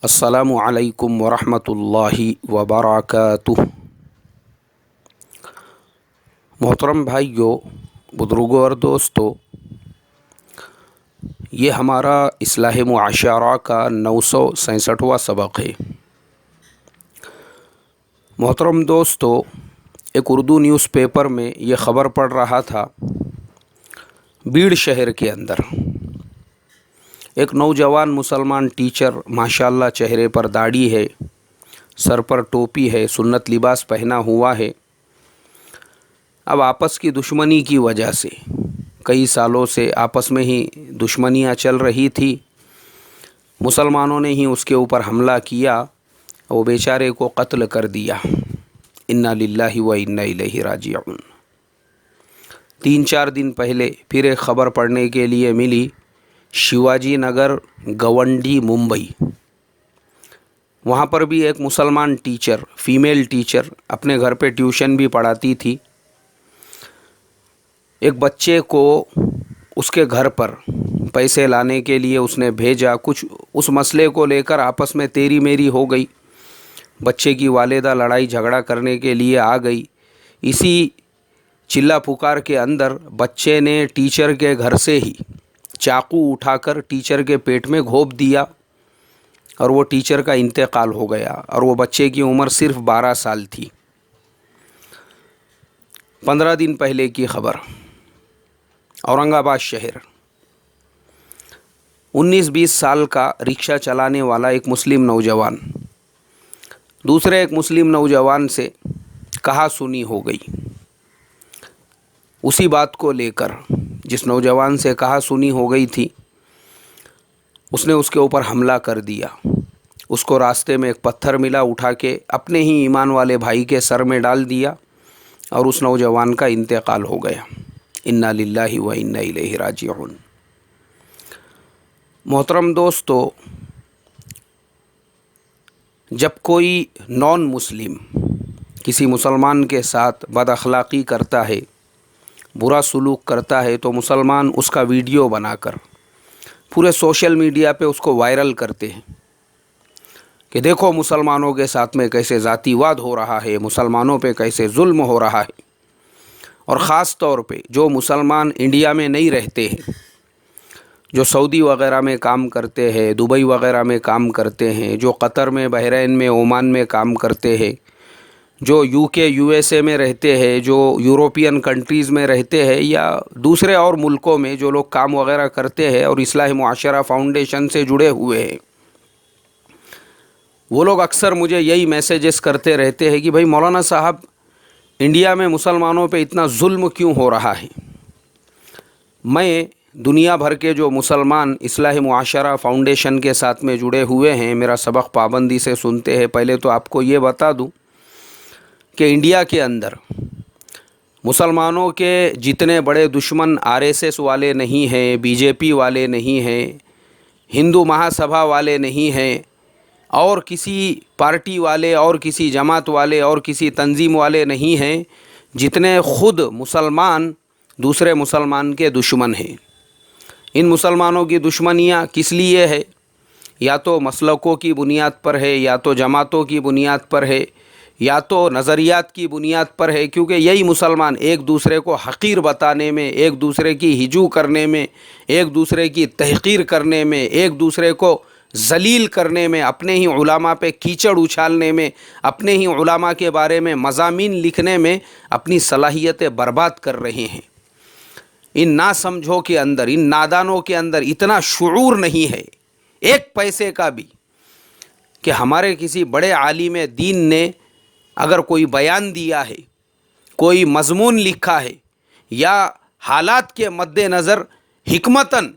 السلام علیکم ورحمۃ اللہ وبرکاتہ۔ محترم بھائیوں، بزرگوں اور دوستوں، یہ ہمارا اصلاح معاشرہ کا 966واں سبق ہے۔ محترم دوستوں، ایک اردو نیوز پیپر میں یہ خبر پڑھ رہا تھا، بیڑ شہر کے اندر ایک نوجوان مسلمان ٹیچر، ماشاءاللہ چہرے پر داڑھی ہے، سر پر ٹوپی ہے، سنت لباس پہنا ہوا ہے۔ اب آپس کی دشمنی کی وجہ سے کئی سالوں سے آپس میں ہی دشمنیاں چل رہی تھی۔ مسلمانوں نے ہی اس کے اوپر حملہ کیا، وہ بیچارے کو قتل کر دیا۔ انا للہ و انا الیہ راجعون۔ 3-4 دن پہلے پھر ایک خبر پڑھنے کے لیے ملی، شیواجی نگر، گونڈی، ممبئی، وہاں پر بھی ایک مسلمان ٹیچر، فیمیل ٹیچر، اپنے گھر پہ ٹیوشن بھی پڑھاتی تھی۔ ایک بچے کو اس کے گھر پر پیسے لانے کے لیے اس نے بھیجا، کچھ اس مسئلے کو لے کر آپس میں تیری میری ہو گئی۔ بچے کی والدہ لڑائی جھگڑا کرنے کے لیے آ گئی۔ اسی چلا پکار کے اندر بچے نے ٹیچر کے گھر سے ہی چاقو اٹھا کر ٹیچر کے پیٹ میں گھونپ دیا اور وہ ٹیچر کا انتقال ہو گیا، اور وہ بچے کی عمر صرف 12 سال تھی۔ 15 دن پہلے کی خبر، اورنگ آباد شہر، 19-20 سال کا رکشہ چلانے والا ایک مسلم نوجوان دوسرے ایک مسلم نوجوان سے کہا سنی ہو گئی۔ اسی بات کو لے کر جس نوجوان سے کہا سنی ہو گئی تھی، اس نے اس کے اوپر حملہ کر دیا۔ اس کو راستے میں ایک پتھر ملا، اٹھا کے اپنے ہی ایمان والے بھائی کے سر میں ڈال دیا اور اس نوجوان کا انتقال ہو گیا۔ انا للہ و انا الیہ راجعون۔ محترم دوستو، جب کوئی نان مسلم کسی مسلمان کے ساتھ بد اخلاقی کرتا ہے، برا سلوک کرتا ہے، تو مسلمان اس کا ویڈیو بنا کر پورے سوشل میڈیا پہ اس کو وائرل کرتے ہیں کہ دیکھو مسلمانوں کے ساتھ میں کیسے ذاتی واد ہو رہا ہے، مسلمانوں پہ کیسے ظلم ہو رہا ہے۔ اور خاص طور پہ جو مسلمان انڈیا میں نہیں رہتے ہیں، جو سعودی وغیرہ میں کام کرتے ہیں، دبئی وغیرہ میں کام کرتے ہیں، جو قطر میں، بحرین میں، عمان میں کام کرتے ہیں، جو UK USA میں رہتے ہیں، جو یوروپین کنٹریز میں رہتے ہیں، یا دوسرے اور ملکوں میں جو لوگ کام وغیرہ کرتے ہیں اور اصلاح معاشرہ فاؤنڈیشن سے جڑے ہوئے ہیں، وہ لوگ اکثر مجھے یہی میسیجز کرتے رہتے ہیں کہ بھائی مولانا صاحب، انڈیا میں مسلمانوں پہ اتنا ظلم کیوں ہو رہا ہے؟ میں دنیا بھر کے جو مسلمان اصلاح معاشرہ فاؤنڈیشن کے ساتھ میں جڑے ہوئے ہیں، میرا سبق پابندی سے سنتے ہیں، پہلے تو آپ کو یہ بتا دوں کہ انڈیا کے اندر مسلمانوں کے جتنے بڑے دشمن RSS والے نہیں ہیں، BJP والے نہیں ہیں، ہندو مہا سبھا والے نہیں ہیں، اور کسی پارٹی والے اور کسی جماعت والے اور کسی تنظیم والے نہیں ہیں، جتنے خود مسلمان دوسرے مسلمان کے دشمن ہیں۔ ان مسلمانوں کی دشمنیاں کس لیے ہے؟ یا تو مسلکوں کی بنیاد پر ہے، یا تو جماعتوں کی بنیاد پر ہے، یا تو نظریات کی بنیاد پر ہے، کیونکہ یہی مسلمان ایک دوسرے کو حقیر بتانے میں، ایک دوسرے کی ہجو کرنے میں، ایک دوسرے کی تحقیر کرنے میں، ایک دوسرے کو ذلیل کرنے میں، اپنے ہی علماء پہ کیچڑ اچھالنے میں، اپنے ہی علماء کے بارے میں مضامین لکھنے میں اپنی صلاحیتیں برباد کر رہے ہیں۔ ان ناسمجھوں کے اندر، ان نادانوں کے اندر اتنا شعور نہیں ہے ایک پیسے کا بھی، کہ ہمارے کسی بڑے عالم دین نے اگر کوئی بیان دیا ہے، کوئی مضمون لکھا ہے، یا حالات کے مد نظر حکمتاً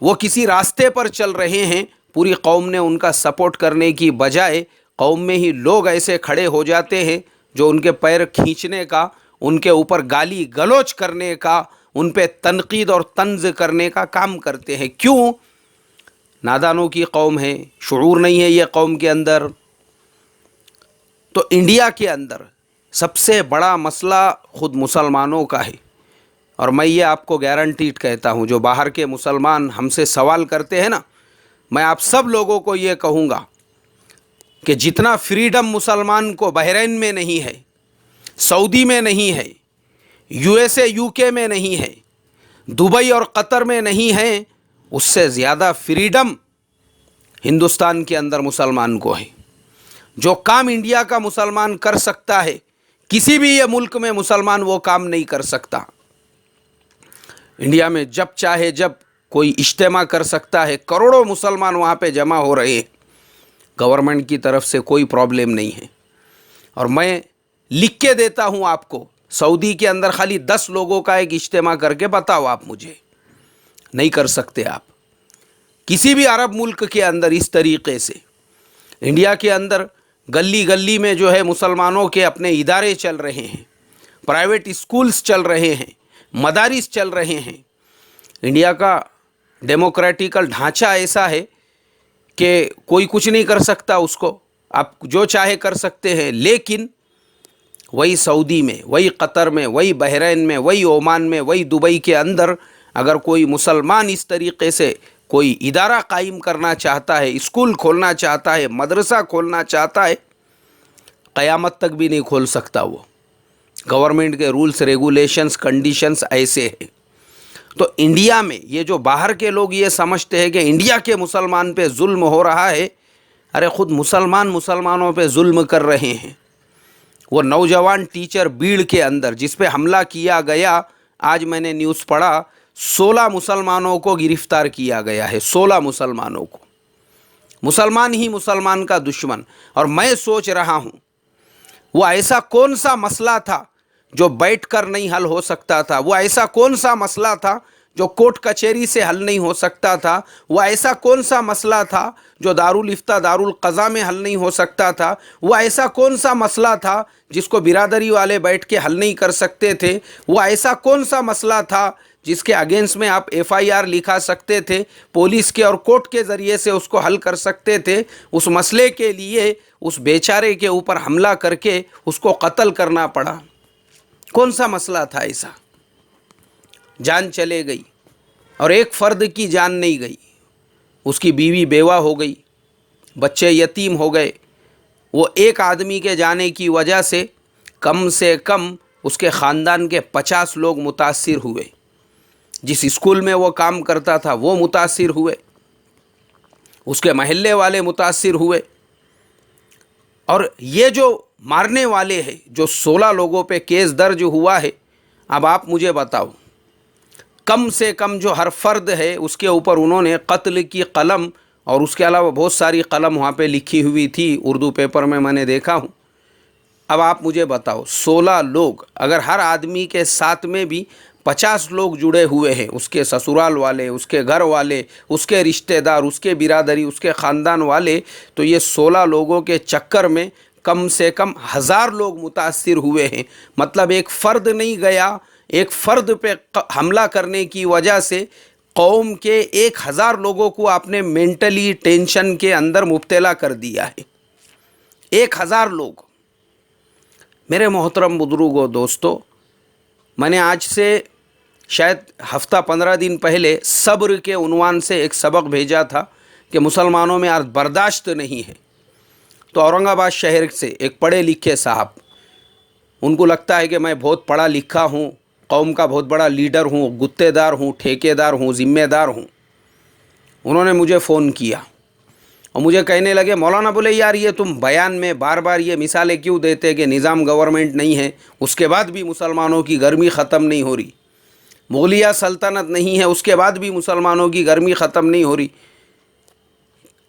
وہ کسی راستے پر چل رہے ہیں، پوری قوم نے ان کا سپورٹ کرنے کی بجائے قوم میں ہی لوگ ایسے کھڑے ہو جاتے ہیں جو ان کے پیر کھینچنے کا، ان کے اوپر گالی گلوچ کرنے کا، ان پہ تنقید اور طنز کرنے کا کام کرتے ہیں۔ کیوں؟ نادانوں کی قوم ہے، شعور نہیں ہے یہ قوم کے اندر۔ تو انڈیا کے اندر سب سے بڑا مسئلہ خود مسلمانوں کا ہے، اور میں یہ آپ کو گارنٹیڈ کہتا ہوں، جو باہر کے مسلمان ہم سے سوال کرتے ہیں نا، میں آپ سب لوگوں کو یہ کہوں گا کہ جتنا فریڈم مسلمان کو بحرین میں نہیں ہے، سعودی میں نہیں ہے، USA UK میں نہیں ہے، دبئی اور قطر میں نہیں ہے، اس سے زیادہ فریڈم ہندوستان کے اندر مسلمان کو ہے۔ جو کام انڈیا کا مسلمان کر سکتا ہے، کسی بھی یہ ملک میں مسلمان وہ کام نہیں کر سکتا۔ انڈیا میں جب چاہے جب کوئی اجتماع کر سکتا ہے، کروڑوں مسلمان وہاں پہ جمع ہو رہے ہیں، گورنمنٹ کی طرف سے کوئی پرابلم نہیں ہے۔ اور میں لکھ کے دیتا ہوں آپ کو، سعودی کے اندر خالی 10 لوگوں کا ایک اجتماع کر کے بتاؤ آپ مجھے، نہیں کر سکتے آپ۔ کسی بھی عرب ملک کے اندر اس طریقے سے، انڈیا کے اندر گلی گلی میں جو ہے مسلمانوں کے اپنے ادارے چل رہے ہیں، پرائیویٹ اسکولز چل رہے ہیں، مدارس چل رہے ہیں۔ انڈیا کا ڈیموکریٹیکل ڈھانچہ ایسا ہے کہ کوئی کچھ نہیں کر سکتا اس کو، آپ جو چاہے کر سکتے ہیں۔ لیکن وہی سعودی میں، وہی قطر میں، وہی بحرین میں، وہی عمان میں، وہی دبئی کے اندر اگر کوئی مسلمان اس طریقے سے کوئی ادارہ قائم کرنا چاہتا ہے، اسکول کھولنا چاہتا ہے، مدرسہ کھولنا چاہتا ہے، قیامت تک بھی نہیں کھول سکتا وہ۔ گورنمنٹ کے رولز ریگولیشنز کنڈیشنز ایسے ہیں۔ تو انڈیا میں یہ جو باہر کے لوگ یہ سمجھتے ہیں کہ انڈیا کے مسلمان پہ ظلم ہو رہا ہے، ارے خود مسلمانوں پہ ظلم کر رہے ہیں۔ وہ نوجوان ٹیچر بیڑ کے اندر جس پہ حملہ کیا گیا، آج میں نے نیوز پڑھا، 16 مسلمانوں کو گرفتار کیا گیا ہے، 16 مسلمانوں کو۔ مسلمان ہی مسلمان کا دشمن۔ اور میں سوچ رہا ہوں وہ ایسا کون سا مسئلہ تھا جو بیٹھ کر نہیں حل ہو سکتا تھا؟ وہ ایسا کون سا مسئلہ تھا جو کورٹ کچہری سے حل نہیں ہو سکتا تھا؟ وہ ایسا کون سا مسئلہ تھا جو دارالفتہ دارالقضاء میں حل نہیں ہو سکتا تھا؟ وہ ایسا کون سا مسئلہ تھا جس کو برادری والے بیٹھ کے حل نہیں کر سکتے تھے؟ وہ ایسا کون سا مسئلہ تھا جس کے اگینسٹ میں آپ FIR لکھا سکتے تھے، پولیس کے اور کورٹ کے ذریعے سے اس کو حل کر سکتے تھے؟ اس مسئلے کے لیے اس بیچارے کے اوپر حملہ کر کے اس کو قتل کرنا پڑا۔ کون سا مسئلہ تھا ایسا؟ جان چلے گئی، اور ایک فرد کی جان نہیں گئی، اس کی بیوی بیوہ ہو گئی، بچے یتیم ہو گئے۔ وہ ایک آدمی کے جانے کی وجہ سے کم اس کے خاندان کے 50 لوگ متاثر ہوئے۔ جس اسکول میں وہ کام کرتا تھا وہ متاثر ہوئے، اس کے محلے والے متاثر ہوئے۔ اور یہ جو مارنے والے ہیں، جو 16 لوگوں پہ کیس درج ہوا ہے، اب آپ مجھے بتاؤ، کم سے کم جو ہر فرد ہے اس کے اوپر انہوں نے قتل کی قلم، اور اس کے علاوہ بہت ساری قلم وہاں پہ لکھی ہوئی تھی، اردو پیپر میں نے دیکھا ہوں۔ اب آپ مجھے بتاؤ، 16 لوگ، اگر ہر آدمی کے ساتھ میں بھی 50 لوگ جڑے ہوئے ہیں، اس کے سسرال والے، اس کے گھر والے، اس کے رشتہ دار، اس کے برادری، اس کے خاندان والے، تو یہ 16 لوگوں کے چکر میں کم سے کم 1000 لوگ متاثر ہوئے ہیں۔ مطلب ایک فرد نہیں گیا، ایک فرد پہ حملہ کرنے کی وجہ سے قوم کے 1000 لوگوں کو آپ نے مینٹلی ٹینشن کے اندر مبتلا کر دیا ہے۔ 1000 لوگ۔ میرے محترم بزرگوں، دوستو، میں نے آج سے شاید ہفتہ 15 دن پہلے صبر کے عنوان سے ایک سبق بھیجا تھا کہ مسلمانوں میں آج برداشت نہیں ہے۔ تو اورنگ آباد شہر سے ایک پڑھے لکھے صاحب، ان کو لگتا ہے کہ میں بہت پڑھا لکھا ہوں، قوم کا بہت بڑا لیڈر ہوں، گتہ دار ہوں، ٹھیکے دار ہوں، ذمہ دار ہوں۔ انہوں نے مجھے فون کیا اور مجھے کہنے لگے، مولانا بولے یار یہ تم بیان میں بار بار یہ مثالیں کیوں دیتے کہ نظام گورنمنٹ نہیں ہے، اس کے بعد بھی مسلمانوں کی گرمی ختم نہیں ہو رہی، مغلیہ سلطنت نہیں ہے اس کے بعد بھی مسلمانوں کی گرمی ختم نہیں ہو رہی،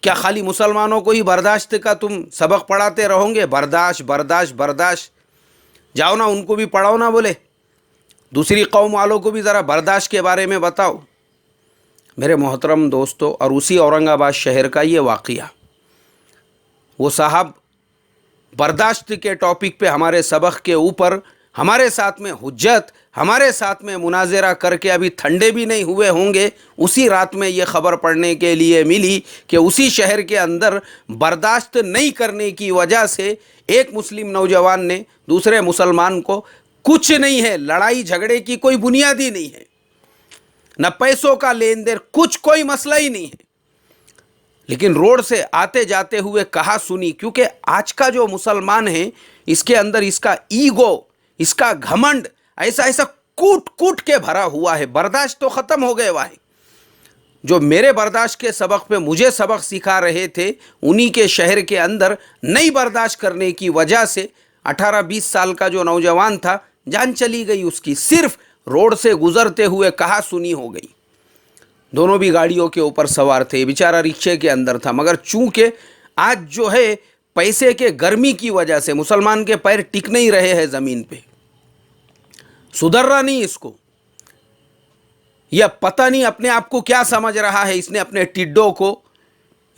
کیا خالی مسلمانوں کو ہی برداشت کا تم سبق پڑھاتے رہو گے؟ برداشت برداشت برداشت، جاؤ نا ان کو بھی پڑھاؤ نا، بولے دوسری قوم والوں کو بھی ذرا برداشت کے بارے میں بتاؤ۔ میرے محترم دوستو، اور اسی اورنگ آباد شہر کا یہ واقعہ، وہ صاحب برداشت کے ٹاپک پہ ہمارے سبق کے اوپر ہمارے ساتھ میں حجت، ہمارے ساتھ میں مناظرہ کر کے ابھی ٹھنڈے بھی نہیں ہوئے ہوں گے، اسی رات میں یہ خبر پڑھنے کے لیے ملی کہ اسی شہر کے اندر برداشت نہیں کرنے کی وجہ سے ایک مسلم نوجوان نے دوسرے مسلمان کو، کچھ نہیں ہے، لڑائی جھگڑے کی کوئی بنیاد ہی نہیں ہے، نہ پیسوں کا لین دین، کوئی مسئلہ ہی نہیں ہے، لیکن روڈ سے آتے جاتے ہوئے کہا سنی، کیونکہ آج کا جو مسلمان ہے اس کے اندر اس کا ایگو، اس کا گھمنڈ ایسا ایسا کوٹ کوٹ کے بھرا ہوا ہے. برداشت تو ختم ہو گئے. واہ، جو میرے برداشت کے سبق پہ مجھے سبق سکھا رہے تھے، انہی کے شہر کے اندر نہیں برداشت کرنے کی وجہ سے 18-20 سال کا جو نوجوان تھا جان چلی گئی اس کی. صرف روڈ سے گزرتے ہوئے کہا سنی ہو گئی. دونوں بھی گاڑیوں کے اوپر سوار تھے، بیچارہ رکشے کے اندر تھا. مگر چونکہ آج جو ہے پیسے کے گرمی کی وجہ سے مسلمان کے پیر ٹک نہیں رہے ہیں زمین پہ، سدھر رہا نہیں اس کو، یا پتہ نہیں اپنے آپ کو کیا سمجھ رہا ہے. اس نے اپنے ٹڈوں کو،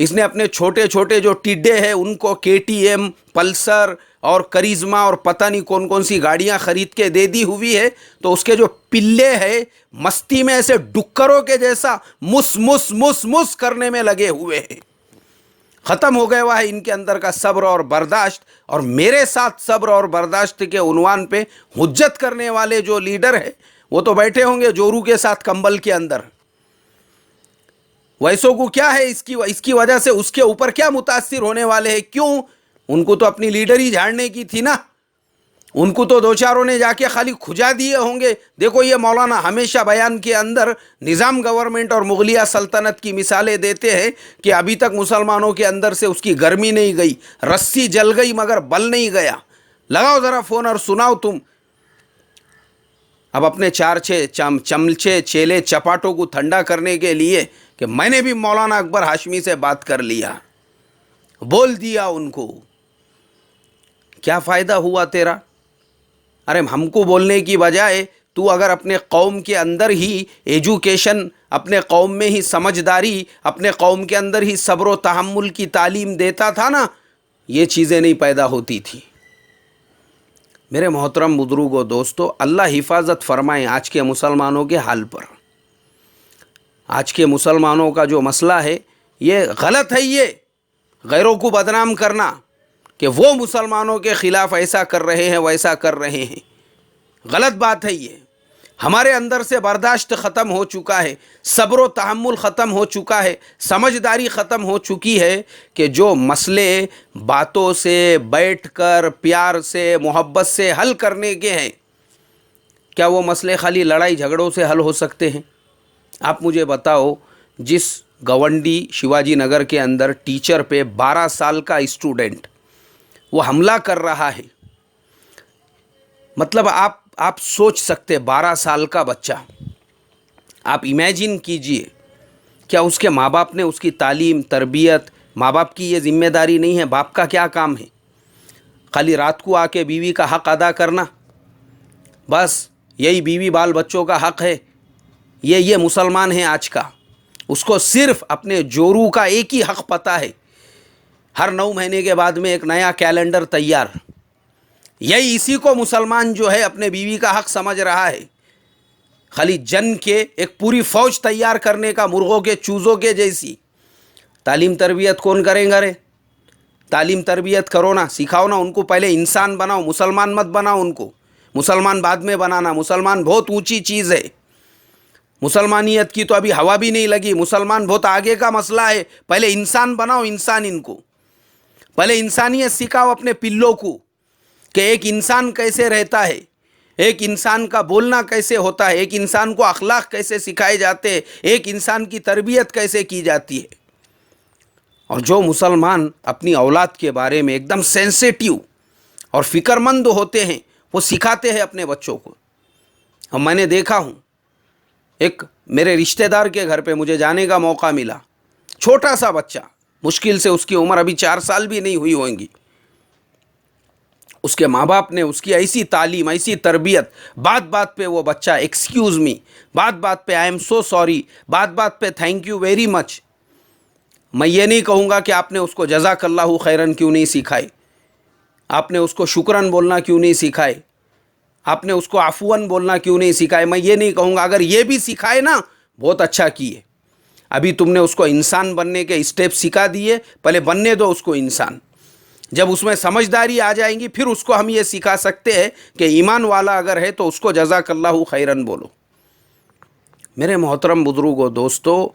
اس نے اپنے چھوٹے چھوٹے جو ٹڈے ہیں ان کو KTM، پلسر اور کریزما اور پتہ نہیں کون کون سی گاڑیاں خرید کے دے دی ہوئی ہے. تو اس کے جو پلے ہیں مستی میں ایسے ڈکروں کے جیسا مس مس مس مس کرنے میں لگے ہوئے ہیں. ختم ہو گیا ہے ان کے اندر کا صبر اور برداشت. اور میرے ساتھ صبر اور برداشت کے عنوان پہ حجت کرنے والے جو لیڈر ہیں وہ تو بیٹھے ہوں گے جورو کے ساتھ کمبل کے اندر. ویسوں کو کیا ہے اس کی وجہ سے اس کے اوپر کیا متاثر ہونے والے ہیں؟ کیوں؟ ان کو تو اپنی لیڈری جھاڑنے کی تھی نا. ان کو تو دو چاروں نے جا کے خالی کھجا دیے ہوں گے. دیکھو یہ مولانا ہمیشہ بیان کے اندر نظام گورنمنٹ اور مغلیہ سلطنت کی مثالیں دیتے ہیں کہ ابھی تک مسلمانوں کے اندر سے اس کی گرمی نہیں گئی، رسی جل گئی مگر بل نہیں گیا. لگاؤ ذرا فون اور سناؤ تم. اب اپنے چار چمچے چیلے چپاٹوں کو ٹھنڈا کرنے کے لیے کہ میں نے بھی مولانا اکبر ہاشمی سے بات کر لیا، بول دیا ان کو. کیا فائدہ ہوا تیرا؟ ارے ہم کو بولنے کی بجائے تو اگر اپنے قوم کے اندر ہی ایجوکیشن، اپنے قوم میں ہی سمجھداری، اپنے قوم کے اندر ہی صبر و تحمل کی تعلیم دیتا تھا نا، یہ چیزیں نہیں پیدا ہوتی تھی. میرے محترم بزرگوں دوستو، اللہ حفاظت فرمائیں آج کے مسلمانوں کے حال پر. آج کے مسلمانوں کا جو مسئلہ ہے یہ غلط ہے. یہ غیروں کو بدنام کرنا کہ وہ مسلمانوں کے خلاف ایسا کر رہے ہیں ویسا کر رہے ہیں، غلط بات ہے. یہ ہمارے اندر سے برداشت ختم ہو چکا ہے، صبر و تحمل ختم ہو چکا ہے، سمجھداری ختم ہو چکی ہے کہ جو مسئلے باتوں سے بیٹھ کر پیار سے محبت سے حل کرنے کے ہیں، کیا وہ مسئلے خالی لڑائی جھگڑوں سے حل ہو سکتے ہیں؟ آپ مجھے بتاؤ، جس گونڈی شیواجی نگر کے اندر ٹیچر پہ 12 سال کا اسٹوڈنٹ وہ حملہ کر رہا ہے، مطلب آپ سوچ سکتے 12 سال کا بچہ، آپ امیجن کیجئے کیا اس کے ماں باپ نے اس کی تعلیم تربیت، ماں باپ کی یہ ذمہ داری نہیں ہے؟ باپ کا کیا کام ہے؟ خالی رات کو آ کے بیوی کا حق ادا کرنا، بس یہی بیوی بال بچوں کا حق ہے. یہ مسلمان ہے آج کا، اس کو صرف اپنے جورو کا ایک ہی حق پتہ ہے. ہر 9 مہینے کے بعد میں ایک نیا کیلنڈر تیار، یہی اسی کو مسلمان جو ہے اپنے بیوی کا حق سمجھ رہا ہے. خالی جنگ کے ایک پوری فوج تیار کرنے کا، مرغوں کے چوزوں کے جیسی. تعلیم تربیت کون کریں گا رے؟ تعلیم تربیت کرو نا، سکھاؤ نا ان کو، پہلے انسان بناؤ، مسلمان مت بناؤ ان کو. مسلمان بعد میں بنانا. مسلمان بہت اونچی چیز ہے، مسلمانیت کی تو ابھی ہوا بھی نہیں لگی. مسلمان بہت آگے کا مسئلہ ہے. پہلے انسان بناؤ، انسان ان کو پہلے انسانیت سکھاؤ اپنے پلوں کو کہ ایک انسان کیسے رہتا ہے، ایک انسان کا بولنا کیسے ہوتا ہے، ایک انسان کو اخلاق کیسے سکھائے جاتے ہیں، ایک انسان کی تربیت کیسے کی جاتی ہے. اور جو مسلمان اپنی اولاد کے بارے میں ایک دم سینسیٹیو اور فکر مند ہوتے ہیں وہ سکھاتے ہیں اپنے بچوں کو. اور میں نے دیکھا ہوں، ایک میرے رشتہ دار کے گھر پہ مجھے جانے کا موقع ملا، چھوٹا سا بچہ، مشکل سے اس کی عمر ابھی 4 سال بھی نہیں ہوئی ہوئیں گی. اس کے ماں باپ نے اس کی ایسی تعلیم، ایسی تربیت، بات بات پہ وہ بچہ ایکسکیوز می، بات بات پہ آئی ایم سو سوری، بات بات پہ تھینک یو ویری مچ. میں یہ نہیں کہوں گا کہ آپ نے اس کو جزاک اللہ خیرن کیوں نہیں سکھائی، آپ نے اس کو شکرن بولنا کیوں نہیں سکھائے، آپ نے اس کو عفواً بولنا کیوں نہیں سکھائے. میں یہ نہیں کہوں گا، اگر یہ بھی سکھائے نا بہت اچھا کیے. ابھی تم نے اس کو انسان بننے کے اسٹیپ سکھا دیے، پہلے بننے دو اس کو انسان. جب اس میں سمجھداری آ جائیں گی پھر اس کو ہم یہ سکھا سکتے ہیں کہ ایمان والا اگر ہے تو اس کو جزاک اللہ خیرن بولو. میرے محترم بزرگوں دوستو،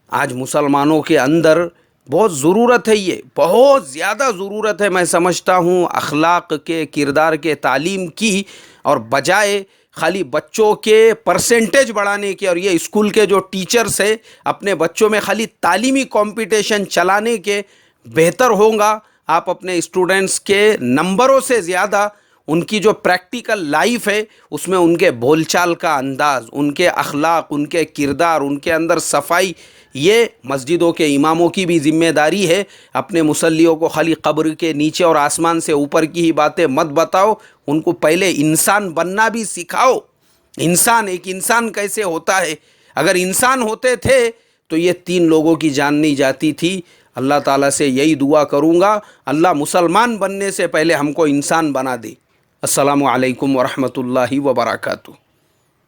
آج مسلمانوں کے اندر بہت ضرورت ہے، یہ بہت زیادہ ضرورت ہے، میں سمجھتا ہوں اخلاق کے، کردار کے تعلیم کی، اور بجائے خالی بچوں کے پرسنٹیج بڑھانے کے، اور یہ اسکول کے جو ٹیچرس ہیں اپنے بچوں میں خالی تعلیمی کمپٹیشن چلانے کے، بہتر ہوگا آپ اپنے اسٹوڈنٹس کے نمبروں سے زیادہ ان کی جو پریکٹیکل لائف ہے اس میں ان کے بول چال کا انداز، ان کے اخلاق، ان کے کردار، ان کے اندر صفائی، یہ مسجدوں کے اماموں کی بھی ذمہ داری ہے۔ اپنے مصلیوں کو خالی قبر کے نیچے اور آسمان سے اوپر کی ہی باتیں مت بتاؤ، ان کو پہلے انسان بننا بھی سکھاؤ۔ ایک انسان کیسے ہوتا ہے، اگر انسان ہوتے تھے تو یہ 3 لوگوں کی جان نہیں جاتی تھی۔ اللہ تعالیٰ سے یہی دعا کروں گا، اللہ مسلمان بننے سے پہلے ہم کو انسان بنا دے۔ السلام علیکم ورحمۃ اللہ وبرکاتہ۔